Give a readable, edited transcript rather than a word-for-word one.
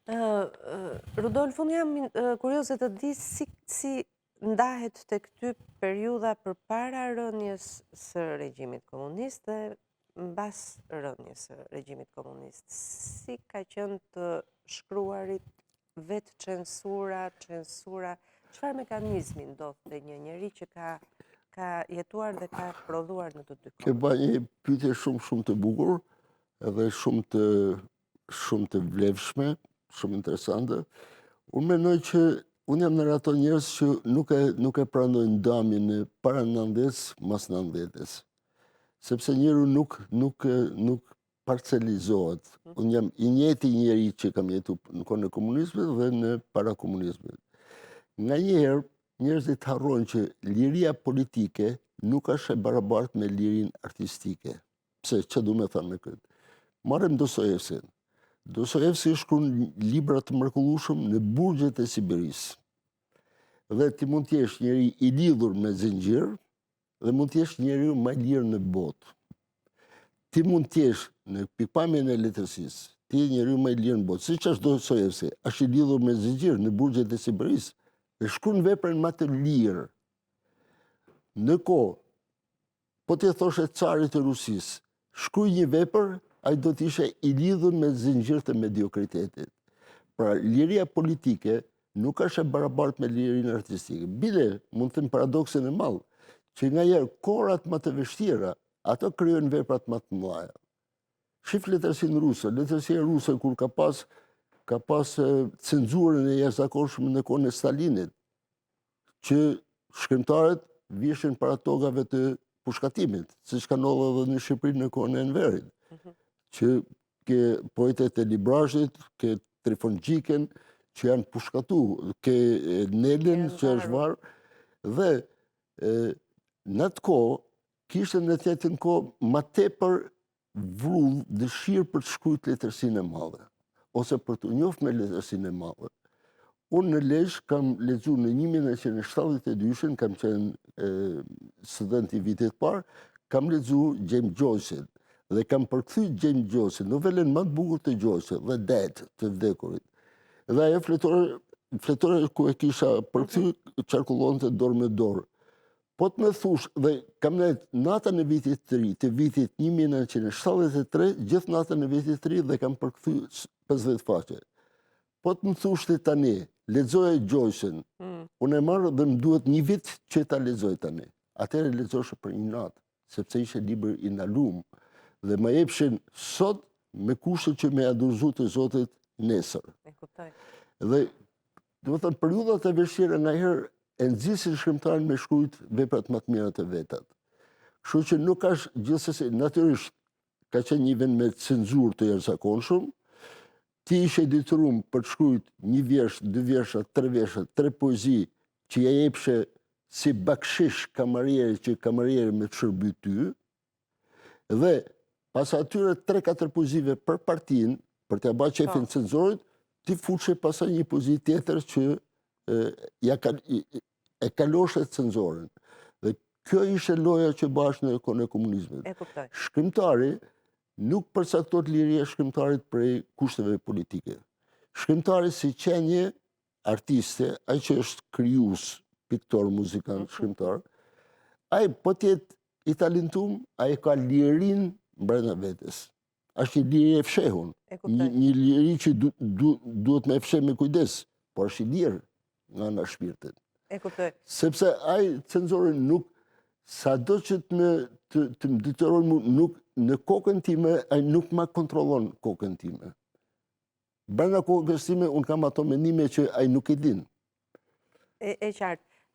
Rudolf, unë jam kurioze të di si ndahet të këty periudha përpara rënjes së regjimit komunist dhe mbas rënjes së regjimit komunist. Si ka qenë të shkruarit vetë censura, çfarë mekanizmi ndodh te një njeri që ka jetuar dhe ka prodhuar në të dy kohë? Ke ba një pyetje shumë të bukur edhe shumë të vlefshme, shumë interesante. Unë mendoj që unë jam në ato njerëz që nuk e pranojnë ndamin e para 90-s, mas 90-s. Sepse njeriu nuk parcelizohet. Unë jam i njëjti njeri që kam jetu në kohën e komunizmit dhe në para komunizmit. Nganjëherë njerëzit harrojnë që liria politike nuk është e barabartë me lirinë artistike. Pse, çfarë do të them me këtë? Marrim Dostojevskun. Dostojevski shkruan libra të mrekullueshëm në burgjet e Siberisë. Dhe ti mund të jesh njeri i lidhur me zinxhir dhe mund të jesh njeriu më i lirë në botë. Ti mund të jesh në pikpamjen e letërsisë, ti je njeriu më i lirë në botë. Siç është Dostojevski, është i lidhur me zinxhir në burgjet e Siberisë dhe shkruan veprën më të lirë. Në kohë, po ti thoshe carit të Rusisë, shkruaj një vepër, ai do të ishe i lidhur me zinxhir të mediokritetit. Pra, liria politike nuk është e barabartë me lirinë artistike. Bile, mund të them paradoksin e madh, që nganjëherë kohrat më të vështira, ato krijojnë veprat më të mëdha. Shif letërsinë ruse. Letërsia ruse kur ka pas cenzurën e jashtëzakonshme në kohën e Stalinit, që shkrimtarët vishin para tokave të pushkatimit, siç ka ndodhur edhe në Shqipëri në kohën e Enverit. Që ke poetet e Librazhit, ke Trifon Gjiken, që janë pushkatu, ke Nelin që është varë, dhe në atë kohë kishte në të njëjtën kohë më tepër vrull dëshirë për të shkruajtur letërsinë e madhe, ose për të njohur me letërsinë e madhe. Unë në Lezhë kam lexuar në 1972, kam qenë student i vitit parë, kam lexuar James Joyce dhe kam përkthyer James Joyce, novelen më të bukur të Joyce, The Dead, të vdekurit. Dhe ajo fletore ku e kisha përkthyer qarkullonte dorë me dorë. Po të më thush, dhe kam natën e vitit të ri, të vitit 1973, gjithë natën e vitit të ri dhe kam përkthyer 50 faqe. Po të më thush ti tani, lexoje Joyce-n, unë e marr dhe më duhet një vit që ta lexoj tani. Atëherë lexoshe për një natë, sepse ishte libër i ndalum dhe më jepshin sot me kushtet që më ia dorëzoj të Zotit nesër. E kuptoj. Dhe do të thënë periudhat e vështira ndonjëherë e nxisin shkrimtarin me shkruajt veprat më të mira të vetat. Kështu që nuk është gjithsesi, natyrisht ka qenë një vend me cenzurë të jashtëzakonshëm. Ti ishe detyruar për të shkruajt një vjersh, 2 vjersha, 3 vjersha, 3 poezi që ja jepshe si bakshish kamarierit që kamarieri me të shërby ty. Dhe pas atyre 3-4 poezive për partinë, për t'ia bërë qefin cenzorit, ti futshe pasaj një poezi tjetër që e kaloshe cenzorin. Dhe kjo ishte loja që bashkë në kohën e komunizmit. E kuptoj. Shkrimtari nuk përcaktohet liria e shkrimtarit prej kushteve politike. Shkrimtari si qenje artiste, ai që është krijues, piktor, muzikant, shkrimtar, ai po të jetë i talentuar, ai ka lirin brenda vetes. Është një liri e fshehur. Një liri që duhet me fsheh me kujdes, por është i lirë nga ana shpirtit. E kuptoj. Sepse ai cenzorin nuk, sado që të më detyrojnë nuk në kokën time, ai nuk ma kontrollon kokën time. Brenda kokës time unë kam ato mendime që ai nuk i din. E qartë.